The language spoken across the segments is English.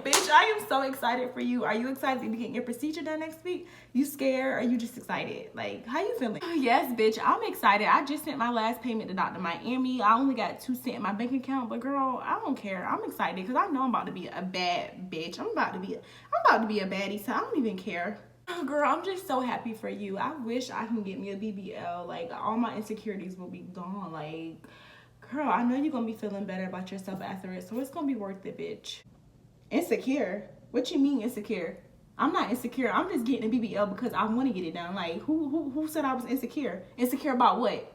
Bitch, I am so excited for you. Are you excited to be getting your procedure done next week? You scared or are you just excited? Like, how you feeling? Yes, bitch, I'm excited. I just sent my last payment to Dr. Miami. I only got 2 cents in my bank account, but girl, I don't care. I'm excited because I know I'm about to be a bad bitch. I'm about to be a baddie, so I don't even care. Girl, I'm just so happy for you. I wish I can get me a BBL. Like, all my insecurities will be gone. Like, girl, I know you're gonna be feeling better about yourself after it, so it's gonna be worth it, bitch. Insecure? What you mean insecure? I'm not insecure. I'm just getting a BBL because I want to get it done. Like, who said I was insecure? Insecure about what?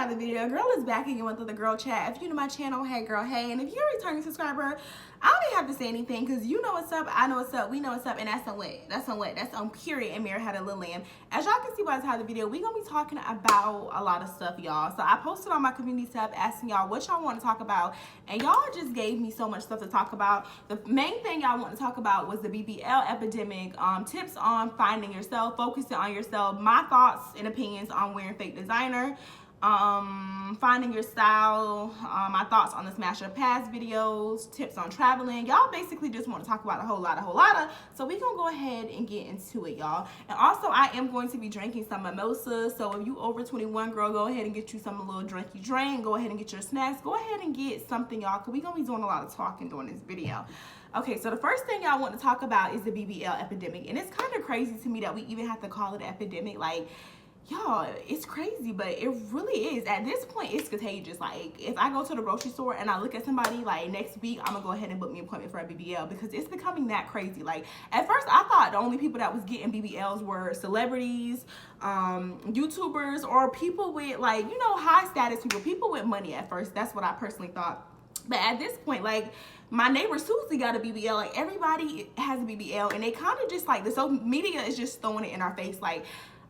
The video girl is back again with the girl chat. If you're new to my channel, hey girl, hey. And if you're a returning subscriber, I don't even have to say anything because you know what's up, I know what's up, we know what's up, and that's on what? That's on period. And Mary had a little lamb. As y'all can see by the title of the video, we're gonna be talking about a lot of stuff, y'all. So I posted on my community tab asking y'all what y'all want to talk about, and y'all just gave me so much stuff to talk about. The main thing y'all want to talk about was the BBL epidemic, tips on finding yourself, focusing on yourself, my thoughts and opinions on wearing fake designer, finding your style, my thoughts on the Smash or Pass videos, tips on traveling. Y'all basically just want to talk about a whole lot of, so we gonna go ahead and get into it, y'all. And also, I am going to be drinking some mimosas, so if you over 21, girl, go ahead and get you some little drinky drink, go ahead and get your snacks, go ahead and get something, y'all, because we gonna be doing a lot of talking during this video. Okay, so the first thing y'all want to talk about is the BBL epidemic, and it's kind of crazy to me that we even have to call it an epidemic. Like, y'all, it's crazy, but it really is. At this point, it's contagious. Like, if I go to the grocery store and I look at somebody, like, next week, I'm gonna go ahead and book me an appointment for a BBL because it's becoming that crazy. Like, at first, I thought the only people that was getting BBLs were celebrities, YouTubers, or people with, like, you know, high status people with money at first. That's what I personally thought. But at this point, like, my neighbor Susie got a BBL. Like, everybody has a BBL, and they kind of just, like, the social media is just throwing it in our face. Like,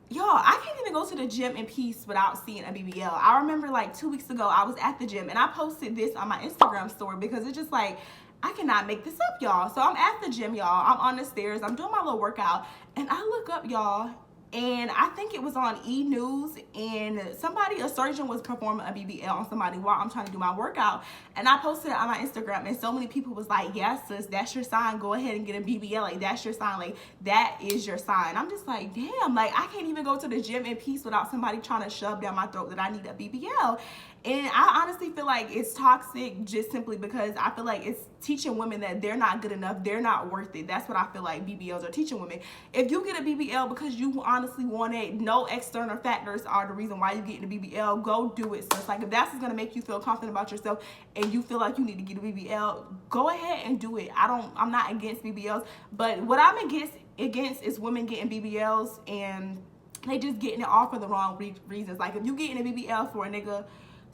y'all, I can't even go to the gym in peace without seeing a BBL. I remember like 2 weeks ago, I was at the gym and I posted this on my Instagram story because it's just like, I cannot make this up, y'all. So I'm at the gym, y'all. I'm on the stairs. I'm doing my little workout. And I look up, y'all, and I think it was on E! News, and a surgeon was performing a BBL on somebody while I'm trying to do my workout. And I posted it on my Instagram, and so many people was like, yes, sis, that's your sign. Go ahead and get a BBL. Like, that's your sign. Like, that is your sign. I'm just like, damn, like, I can't even go to the gym in peace without somebody trying to shove down my throat that I need a BBL. And I honestly feel like it's toxic just simply because I feel like it's teaching women that they're not good enough, they're not worth it. That's what I feel like BBLs are teaching women. If you get a BBL because you honestly want it, no external factors are the reason why you're getting a BBL, go do it, sis. Like, if that's gonna make you feel confident about yourself and you feel like you need to get a BBL, go ahead and do it. I'm not against BBLs, but what I'm against is women getting BBLs and they just getting it all for the wrong reasons. Like, if you getting a BBL for a nigga,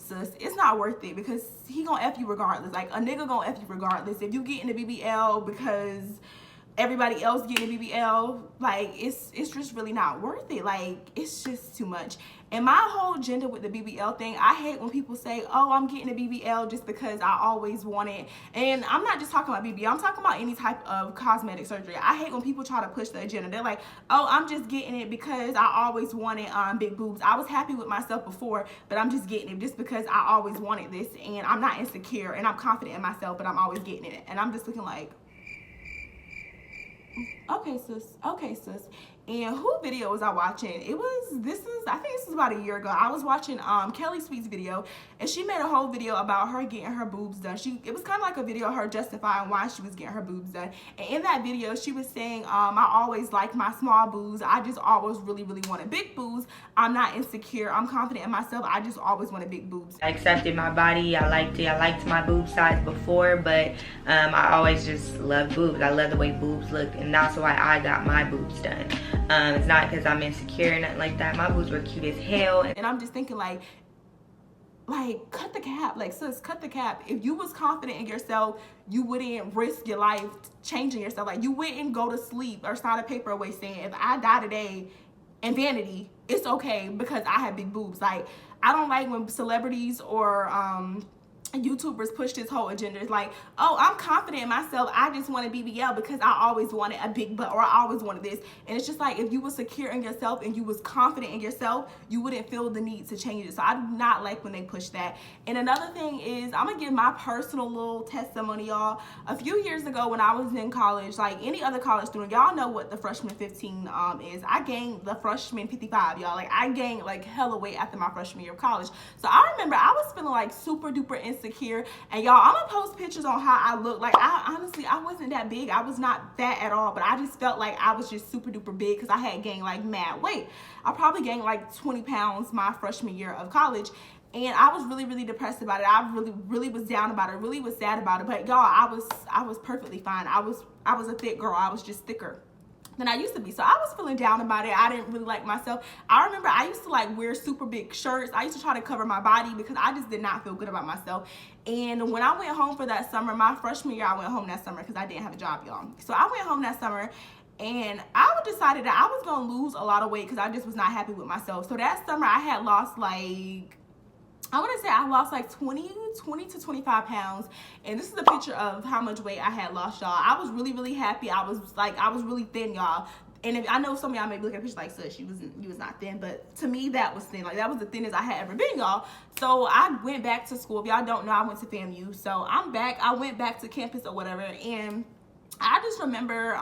sis, it's not worth it because he gonna F you regardless. Like, a nigga gonna F you regardless. If you getting a BBL because everybody else getting a BBL, like, it's just really not worth it. Like, it's just too much. And my whole agenda with the BBL thing, I hate when people say, oh, I'm getting a BBL just because I always want it. And I'm not just talking about BBL, I'm talking about any type of cosmetic surgery. I hate when people try to push the agenda. They're like, oh, I'm just getting it because I always wanted big boobs. I was happy with myself before, but I'm just getting it just because I always wanted this, and I'm not insecure and I'm confident in myself, but I'm always getting it. And I'm just looking like, okay, sis. And who video was I watching? I think this is about a year ago. I was watching Kelly Sweet's video, and she made a whole video about her getting her boobs done. It was kind of like a video of her justifying why she was getting her boobs done. And in that video, she was saying, I always liked my small boobs. I just always really wanted big boobs. I'm not insecure. I'm confident in myself. I just always wanted big boobs. I accepted my body. I liked it. I liked my boob size before, but I always just loved boobs. I love the way boobs look, and that's why I got my boobs done. It's not because I'm insecure or nothing like that. My boobs were cute as hell. And I'm just thinking like, cut the cap. Like, sis, cut the cap. If you was confident in yourself, you wouldn't risk your life changing yourself. Like, you wouldn't go to sleep or sign a paper away saying, if I die today in vanity, it's okay because I have big boobs. Like, I don't like when celebrities or YouTubers push this whole agenda. It's like, oh, I'm confident in myself, I just want a BBL because I always wanted a big butt, or I always wanted this. And it's just like, if you were secure in yourself and you was confident in yourself, you wouldn't feel the need to change it. So I do not like when they push that. And another thing is, I'm gonna give my personal little testimony, y'all. A few years ago when I was in college, like any other college student, y'all know what the freshman 15 is. I gained the freshman 55, y'all. Like, I gained like hella weight after my freshman year of college. So I remember I was feeling like super duper insecure. And y'all, I'm gonna post pictures on how I look. Like, I honestly, I wasn't that big. I was not fat at all, but I just felt like I was just super duper big because I had gained like mad weight. I probably gained like 20 pounds my freshman year of college. And I was really, really depressed about it. I really, really was down about it, really was sad about it. But y'all, I was perfectly fine. I was a thick girl. I was just thicker than I used to be. So I was feeling down about it. I didn't really like myself. I remember I used to like wear super big shirts. I used to try to cover my body because I just did not feel good about myself. And when I went home for that summer, my freshman year, I went home that summer because I didn't have a job, y'all. So I went home that summer, and I decided that I was going to lose a lot of weight because I just was not happy with myself. So that summer I had lost like, I want to say I lost like 20 to 25 pounds. And this is a picture of how much weight I had lost, y'all. I was really, really happy. I was really thin, y'all. And if, I know some of y'all may be looking at a picture like, sis, you was not thin. But to me, that was thin. Like, that was the thinnest I had ever been, y'all. So I went back to school. If y'all don't know, I went to FAMU. So I'm back. I went back to campus or whatever. And I just remember,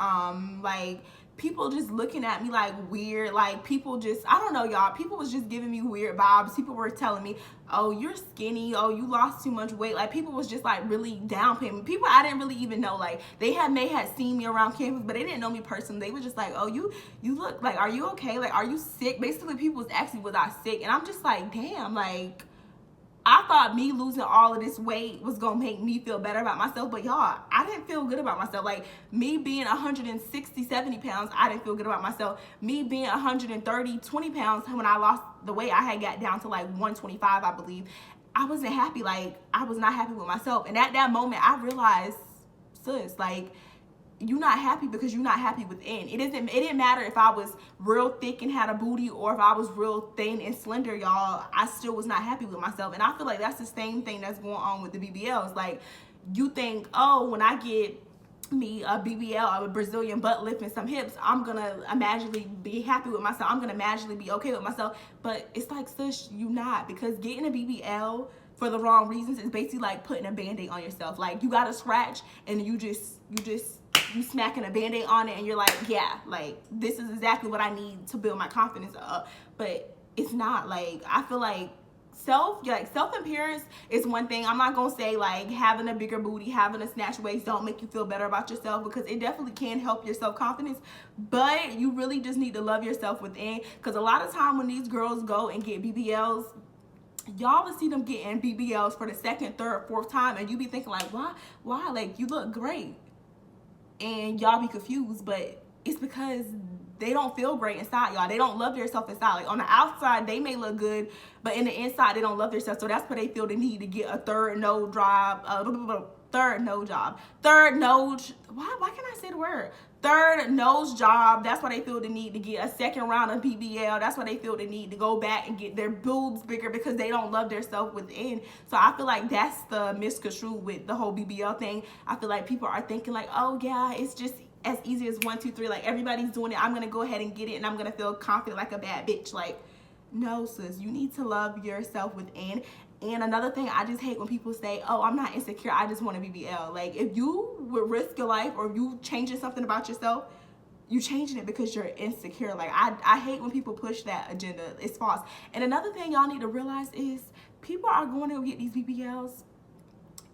like, people just looking at me like weird. Like, people just, I don't know, y'all, people was just giving me weird vibes. People were telling me, oh, you're skinny, oh, you lost too much weight. Like, people was just like really downplaying me. People I didn't really even know. Like, they may have seen me around campus, but they didn't know me personally. They were just like, oh, you look like, are you okay? Like, are you sick? Basically, people was asking, was I sick? And I'm just like, damn, like, I thought me losing all of this weight was gonna make me feel better about myself, but y'all, I didn't feel good about myself. Like, me being 160, 70 pounds, I didn't feel good about myself. Me being 130, 20 pounds, when I lost the weight, I had got down to like 125, I believe. I wasn't happy. Like, I was not happy with myself. And at that moment, I realized, sis, like, you're not happy because you're not happy within. It didn't matter if I was real thick and had a booty or if I was real thin and slender, y'all. I still was not happy with myself. And I feel like that's the same thing that's going on with the BBLs. Like, you think, oh, when I get me a BBL, a Brazilian butt lift and some hips, I'm gonna magically be happy with myself. I'm gonna magically be okay with myself. But it's like, sis, you not, because getting a BBL for the wrong reasons is basically like putting a band-aid on yourself. Like, you got a scratch and you smacking a band-aid on it and you're like, yeah, like, this is exactly what I need to build my confidence up. But it's not. Like, I feel like self-appearance is one thing. I'm not gonna say like having a bigger booty, having a snatch waist don't make you feel better about yourself, because it definitely can help your self-confidence, but you really just need to love yourself within. Because a lot of time when these girls go and get BBLs, y'all will see them getting BBLs for the second, third, fourth time, and you be thinking like, why? Like, you look great. And y'all be confused, but it's because they don't feel great inside, y'all. They don't love themselves inside. Like, on the outside, they may look good, but in the inside, they don't love themselves. So that's why they feel the need to get a third nose job. Third nose job. Why can't I say the word? Third nose job. That's why they feel the need to get a second round of BBL. That's why they feel the need to go back and get their boobs bigger, because they don't love themselves within. So I feel like that's the misconstrued with the whole BBL thing. I feel like people are thinking like, oh yeah, it's just as easy as 1, 2, 3. Like, everybody's doing it, I'm gonna go ahead and get it and I'm gonna feel confident like a bad bitch. Like, no, sis, you need to love yourself within. And another thing, I just hate when people say, oh, I'm not insecure, I just want a BBL. Like, if you would risk your life, or you changing something about yourself, you changing it because you're insecure. Like, I hate when people push that agenda. It's false. And another thing y'all need to realize is, people are going to get these BBLs,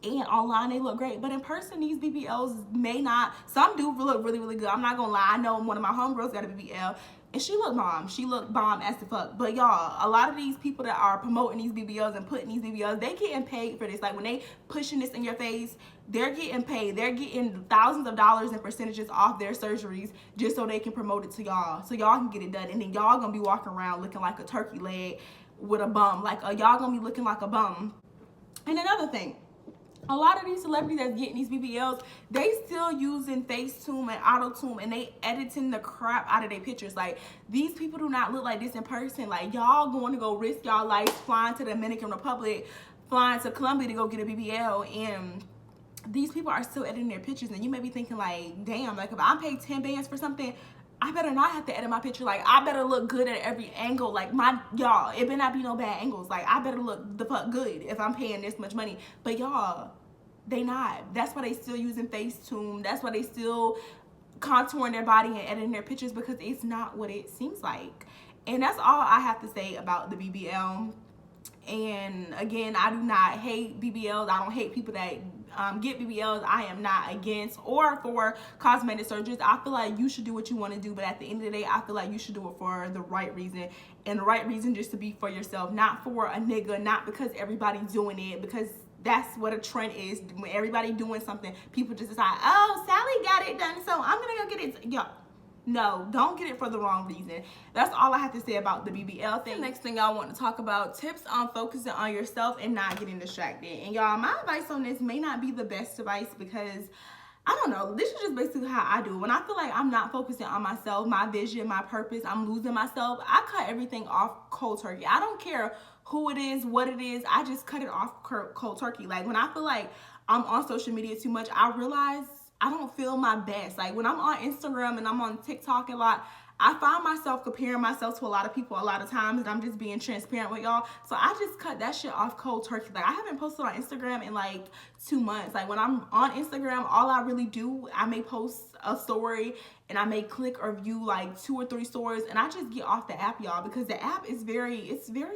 and online they look great, but in person these BBLs may not. Some do look really, really good. I'm not gonna lie. I know one of my homegirls got a BBL and she looked bomb. She looked bomb as the fuck. But y'all, a lot of these people that are promoting these BBLs and putting these BBLs, they getting paid for this. Like, when they pushing this in your face, they're getting paid. They're getting thousands of dollars in percentages off their surgeries just so they can promote it to y'all, so y'all can get it done. And then y'all gonna be walking around looking like a turkey leg with a bum. Like, y'all gonna be looking like a bum. And another thing, a lot of these celebrities that's getting these BBLs, they still using Facetune and Auto-Tune, and they editing the crap out of their pictures. Like, these people do not look like this in person. Like, y'all going to go risk y'all life flying to the Dominican Republic, flying to Colombia to go get a BBL, and these people are still editing their pictures. And you may be thinking like, damn, like if I paid 10 bands for something, I better not have to edit my picture. Like, I better look good at every angle. Like, y'all, it better not be no bad angles. Like, I better look the fuck good if I'm paying this much money. But y'all, they not. That's why they still using Facetune. That's why they still contouring their body and editing their pictures, because it's not what it seems like. And that's all I have to say about the BBL. And again, I do not hate BBLs. I don't hate people that get BBLs. I am not against or for cosmetic surgeries. I feel like you should do what you want to do, but at the end of the day, I feel like you should do it for the right reason. And the right reason just to be for yourself, not for a nigga, not because everybody's doing it, because that's what a trend is. When everybody doing something, people just decide, oh, Sally got it done, so I'm gonna go get it. Yo, no, don't get it for the wrong reason. That's all I have to say about the BBL thing. The next thing I want to talk about, tips on focusing on yourself and not getting distracted. And y'all, my advice on this may not be the best advice, because I don't know, this is just basically how I do. When I feel like I'm not focusing on myself, my vision, my purpose, I'm losing myself, I cut everything off cold turkey. I don't care who it is, what it is, I just cut it off cold turkey. Like, when I feel like I'm on social media too much, I realize I don't feel my best. Like, when I'm on Instagram and I'm on TikTok a lot, I find myself comparing myself to a lot of people a lot of times, and I'm just being transparent with y'all. So I just cut that shit off cold turkey. Like, I haven't posted on Instagram in like 2 months. Like, when I'm on Instagram, all I really do, I may post a story and I may click or view like 2 or 3 stories, and I just get off the app, y'all, because the app is very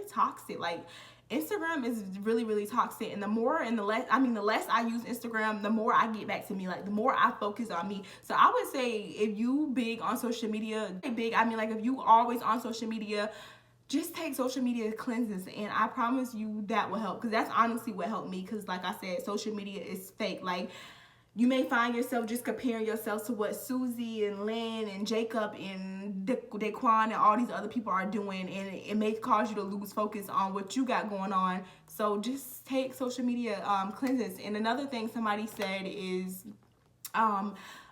toxic. Like, Instagram is really, really toxic, and the less I use Instagram, the more I get back to me. Like, the more I focus on me. So I would say, if you big on social media, like if you always on social media, just take social media cleanses, and I promise you that will help, because that's honestly what helped me. Because like I said, social media is fake. Like, you may find yourself just comparing yourself to what Susie and Lynn and Jacob and Daquan and all these other people are doing, and it may cause you to lose focus on what you got going on. So just take social media cleanses. And another thing somebody said is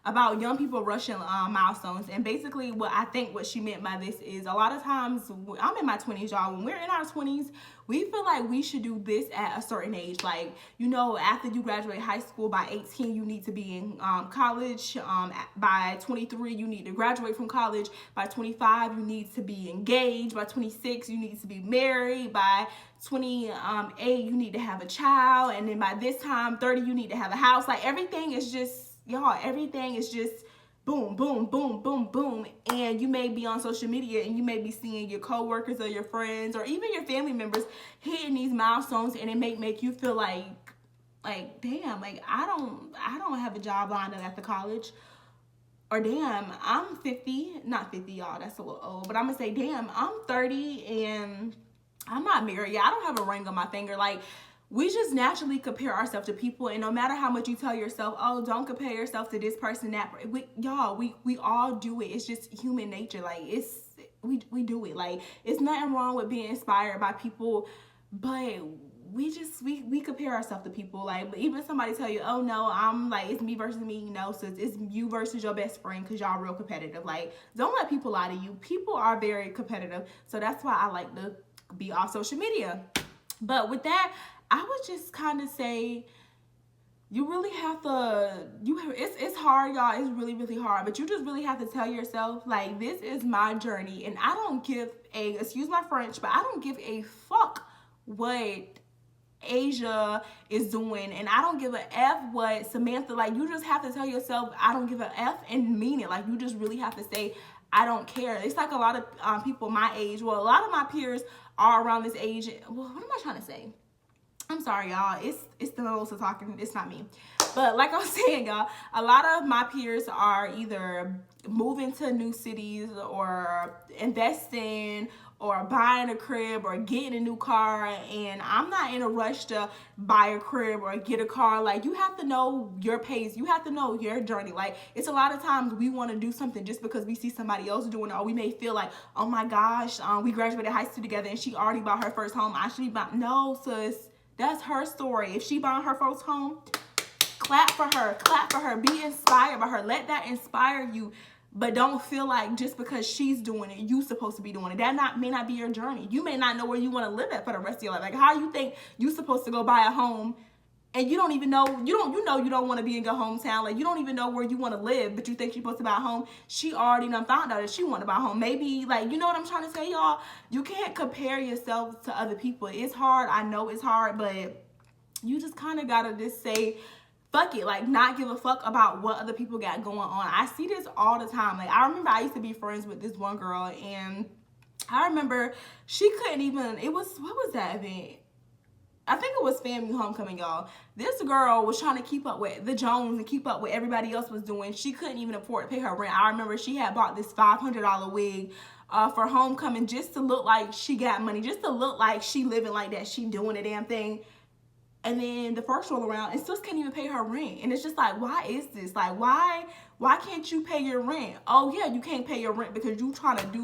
about young people rushing milestones. And basically what she meant by this is, a lot of times, I'm in my 20s, y'all, when we're in our 20s, we feel like we should do this at a certain age. Like, you know, after you graduate high school, by 18, you need to be in college. By 23, you need to graduate from college. By 25, you need to be engaged. By 26, you need to be married. By 28, you need to have a child. And then by this time, 30, you need to have a house. Like, everything is just, y'all, everything is just boom, boom, boom, boom, boom. And you may be on social media and you may be seeing your coworkers or your friends or even your family members hitting these milestones, and it may make you feel like damn, like I don't have a job lined up after college. Or damn, I'm 50, not 50, y'all, that's a little old, but I'm gonna say, damn, I'm 30 and I'm not married yet. I don't have a ring on my finger. Like, we just naturally compare ourselves to people, and no matter how much you tell yourself, oh, don't compare yourself to this person, that, we all do it. It's just human nature. Like, we do it. Like, it's nothing wrong with being inspired by people, but we compare ourselves to people. Like, but even somebody tell you, oh no, I'm like, it's me versus me, you know, so it's you versus your best friend, because y'all real competitive. Like, don't let people lie to you. People are very competitive, so that's why I like to be off social media. But with that, I would just kind of say, you really have to, it's hard, y'all. It's really, really hard. But you just really have to tell yourself, like, this is my journey. And I don't give excuse my French, but I don't give a fuck what Asia is doing. And I don't give a F what Samantha, like, you just have to tell yourself, I don't give a F, and mean it. Like, you just really have to say, I don't care. It's like a lot of people my age, well, a lot of my peers are around this age. Well, what am I trying to say? I'm sorry, y'all. It's the Melissa talking. It's not me. But like I was saying, y'all, a lot of my peers are either moving to new cities or investing or buying a crib or getting a new car. And I'm not in a rush to buy a crib or get a car. Like, you have to know your pace. You have to know your journey. Like, it's a lot of times we want to do something just because we see somebody else doing it, or we may feel like, oh my gosh, we graduated high school together and she already bought her first home. I should be buying. No, sis. That's her story. If she buying her folks home, clap for her, be inspired by her. Let that inspire you. But don't feel like just because she's doing it, you supposed to be doing it. That may not be your journey. You may not know where you want to live at for the rest of your life. Like, how you think you supposed to go buy a home and you don't even know, you don't want to be in your hometown. Like, you don't even know where you want to live, but you think you're supposed to buy a home. She already done found out that she want to buy a home. Maybe, like, you know what I'm trying to say, y'all? You can't compare yourself to other people. It's hard. I know it's hard, but you just kind of got to just say, fuck it, like, not give a fuck about what other people got going on. I see this all the time. Like, I remember I used to be friends with this one girl, and I remember she couldn't even, what was that event? I think it was family homecoming, y'all. This girl was trying to keep up with the Jones and keep up with everybody else was doing. She couldn't even afford to pay her rent. I remember she had bought this $500 wig for homecoming just to look like she got money, just to look like she living like that, she doing the damn thing. And then the first roll around, and still can't even pay her rent. And it's just like, why is this? Like, why can't you pay your rent? Oh yeah, you can't pay your rent because you trying to do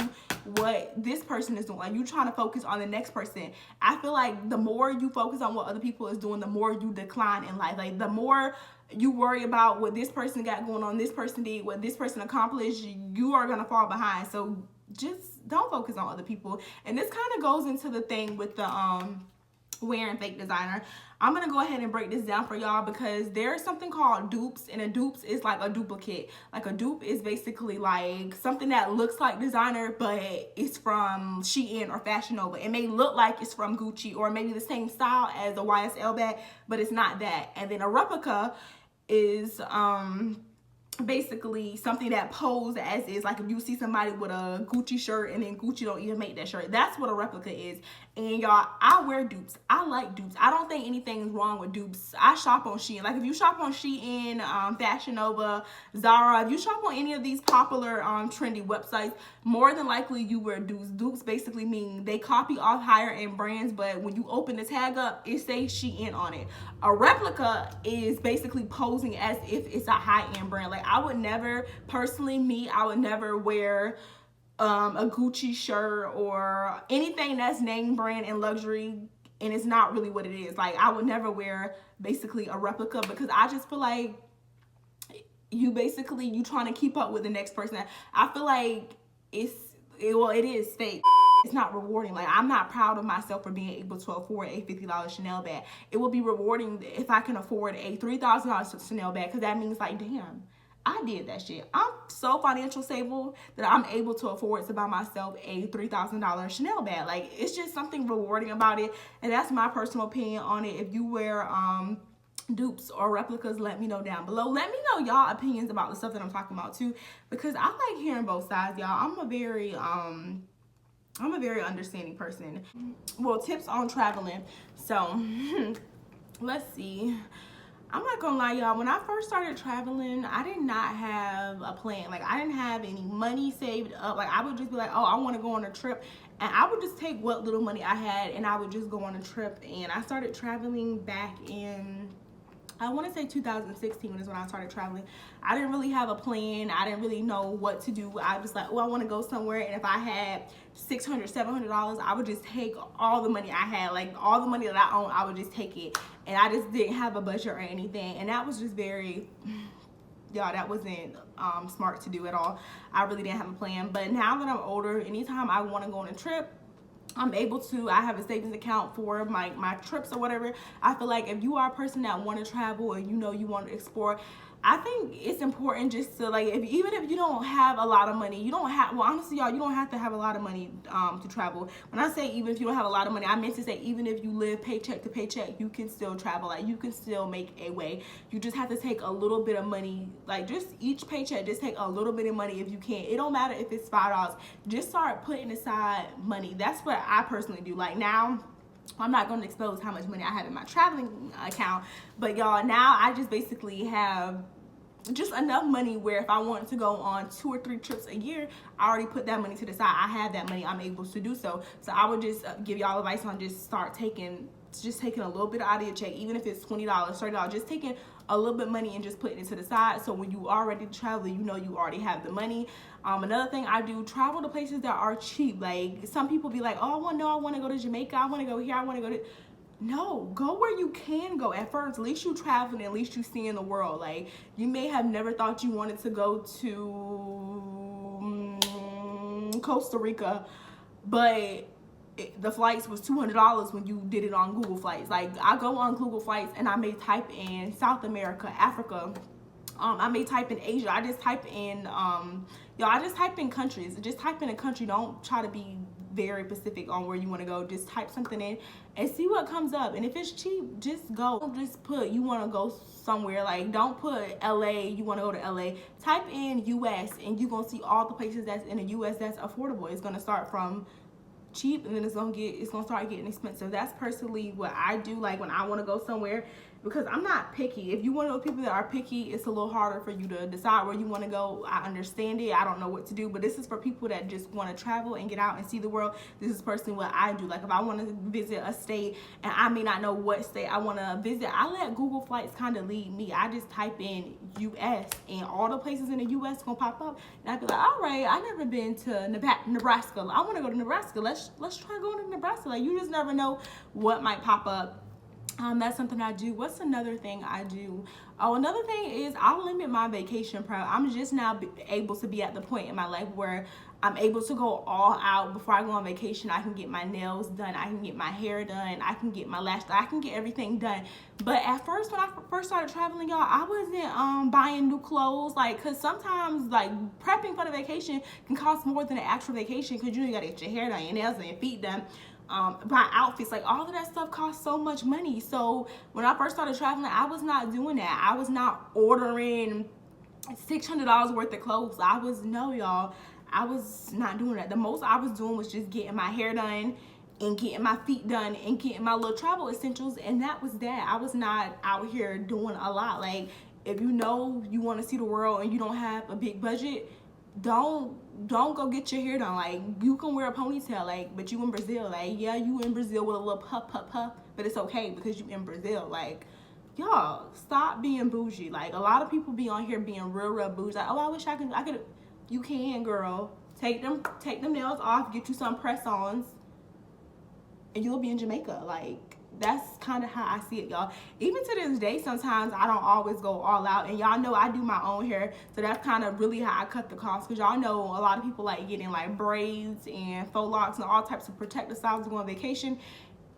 what this person is doing. Like, you trying to focus on the next person. I feel like the more you focus on what other people is doing, the more you decline in life. Like, the more you worry about what this person got going on, this person did, what this person accomplished, you are gonna fall behind. So just don't focus on other people. And this kind of goes into the thing with the wearing fake designer. I'm gonna go ahead and break this down for y'all because there's something called dupes, and a dupes is like a duplicate. Like, a dupe is basically like something that looks like designer, but it's from Shein or Fashion Nova. It may look like it's from Gucci or maybe the same style as a YSL bag, but it's not that. And then a replica is basically something that pose as is. Like, if you see somebody with a Gucci shirt and then Gucci don't even make that shirt, that's what a replica is. And y'all, I wear dupes. I like dupes. I don't think anything is wrong with dupes. I shop on Shein. Like, if you shop on Shein, Fashion Nova, Zara, if you shop on any of these popular trendy websites, more than likely you wear dupes. Dupes basically mean they copy off higher end brands, but when you open the tag up, it says Shein on it. A replica is basically posing as if it's a high end brand. Like, I would never, personally, I would never wear a Gucci shirt or anything that's name brand and luxury, and it's not really what it is. Like, I would never wear basically a replica because I just feel like you trying to keep up with the next person. I feel like it is fake. It's not rewarding. Like, I'm not proud of myself for being able to afford a $50 Chanel bag. It will be rewarding if I can afford a $3,000 Chanel bag, because that means, like, damn, I did that shit. I'm so financial stable that I'm able to afford to buy myself a $3,000 Chanel bag. Like, it's just something rewarding about it. And that's my personal opinion on it. If you wear dupes or replicas, let me know down below. Let me know y'all opinions about the stuff that I'm talking about too, because I like hearing both sides, y'all. I'm a very understanding person. Well, tips on traveling. So let's see. I'm not gonna lie, y'all. When I first started traveling, I did not have a plan. Like, I didn't have any money saved up. Like, I would just be like, oh, I want to go on a trip, and I would just take what little money I had and I would just go on a trip. And I started traveling back in, I want to say 2016 is when I started traveling. I didn't really have a plan. I didn't really know what to do. I was just like, oh, I want to go somewhere. And if I had $600, $700, I would just take all the money I had. Like, all the money that I own, I would just take it. And I just didn't have a budget or anything. And that was just very, y'all, that wasn't smart to do at all. I really didn't have a plan. But now that I'm older, anytime I want to go on a trip, I'm able to. I have a savings account for my trips or whatever. I feel like if you are a person that want to travel and you know you want to explore, I think it's important just to, like, even if you don't have a lot of money, you don't have, well, honestly, y'all, you don't have to have a lot of money to travel. When I say even if you don't have a lot of money, I meant to say even if you live paycheck to paycheck, you can still travel. Like, you can still make a way. You just have to take a little bit of money, like, just each paycheck, just take a little bit of money if you can. It don't matter if it's $5. Just start putting aside money. That's what I personally do. Like, now, I'm not going to expose how much money I have in my traveling account, but y'all, now I just basically have just enough money where if I wanted to go on 2 or 3 trips a year, I already put that money to the side. I have that money. I'm able to do so. So I would just give y'all advice on just start taking a little bit out of your check, even if it's $20, $30, just taking a little bit of money and just putting it to the side. So when you are ready to travel, you know you already have the money. Another thing I do, travel to places that are cheap. Like, some people be like, oh, I want to go to Jamaica. I want to go here. I want to go to... No, go where you can go at first. At least you traveling, at least you seeing the world. Like, you may have never thought you wanted to go to Costa Rica, but the flights was $200 when you did it on Google Flights. Like, I go on Google Flights and I may type in South America, Africa. I may type in Asia. I just type in, I just type in countries. Just type in a country. Don't try to be very specific on where you want to go. Just type something in and see what comes up. And if it's cheap, just go. Don't just put you want to go somewhere. Like, don't put LA, you want to go to LA. Type in US and you're going to see all the places that's in the US that's affordable. It's going to start from cheap and then it's gonna start getting expensive. That's personally what I do, like when I want to go somewhere, because I'm not picky. If you one of those people that are picky, it's a little harder for you to decide where you want to go. I understand it. I don't know what to do, but this is for people that just want to travel and get out and see the world. This is personally what I do. Like, if I want to visit a state and I may not know what state I want to visit, I let Google Flights kind of lead me. I just type in US and all the places in the US gonna pop up, and I be like, all right, I never been to Nebraska. I want to go to Nebraska. Let's try going to Nebraska. Like, you just never know what might pop up. That's something I do. What's another thing I do? Oh, another thing is I'll limit my vacation prep. I'm just now able to be at the point in my life where I'm able to go all out. Before I go on vacation, I can get my nails done, I can get my hair done, I can get my lash done, I can get everything done. But at first, when I first started traveling, y'all, I wasn't buying new clothes, like, cause sometimes like prepping for the vacation can cost more than the actual vacation, cause you gotta get your hair done, your nails and your feet done. Buy outfits, like all of that stuff costs so much money. So when I first started traveling, I was not doing that. I was not ordering $600 worth of clothes. I was not doing that. The most I was doing was just getting my hair done and getting my feet done and getting my little travel essentials, and that was that. I was not out here doing a lot. Like, if you know you want to see the world and you don't have a big budget, don't go get your hair done. Like, you can wear a ponytail, like, but you in Brazil. Like, yeah, you in Brazil with a little puff, but it's okay because you in Brazil. Like, y'all, stop being bougie. Like, a lot of people be on here being real bougie. Like, oh, I wish I could. You can, girl. Take them nails off, get you some press-ons, and you'll be in Jamaica. Like, that's kind of how I see it, y'all. Even to this day, sometimes I don't always go all out, and y'all know I do my own hair, so that's kind of really how I cut the cost, because y'all know a lot of people like getting like braids and faux locks and all types of protective styles to go on vacation,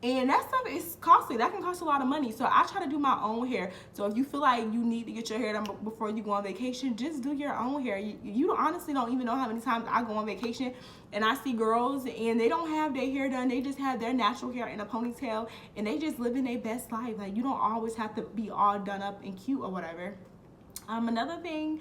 and that stuff is costly. That can cost a lot of money. So I try to do my own hair. So if you feel like you need to get your hair done before you go on vacation, just do your own hair. You honestly don't even know how many times I go on vacation and I see girls and they don't have their hair done. They just have their natural hair in a ponytail and they just living their best life. Like, you don't always have to be all done up and cute or whatever. Another thing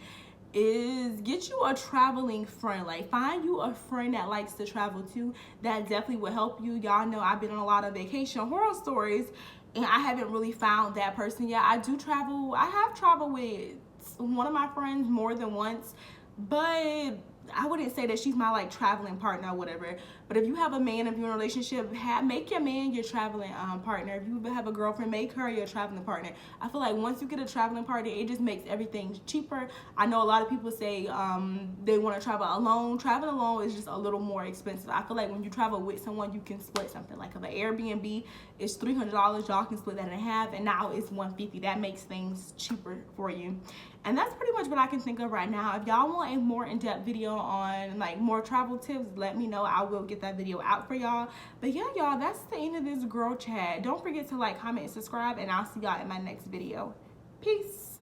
is get you a traveling friend. Like, find you a friend that likes to travel too. That definitely will help you. Y'all know I've been on a lot of vacation horror stories and I haven't really found that person yet. I have traveled with one of my friends more than once, but I wouldn't say that she's my like traveling partner or whatever. But if you have a man, if you're in a relationship, make your man your traveling partner. If you have a girlfriend, make her your traveling partner. I feel like once you get a traveling partner, it just makes everything cheaper. I know a lot of people say they want to travel alone. Traveling alone is just a little more expensive. I feel like when you travel with someone, you can split something. Like if an Airbnb is $300, y'all can split that in half, and now it's $150. That makes things cheaper for you. And that's pretty much what I can think of right now. If y'all want a more in-depth video on like more travel tips, let me know. I will get that video out for y'all. But yeah, y'all, that's the end of this girl chat. Don't forget to like, comment, and subscribe, and I'll see y'all in my next video. Peace.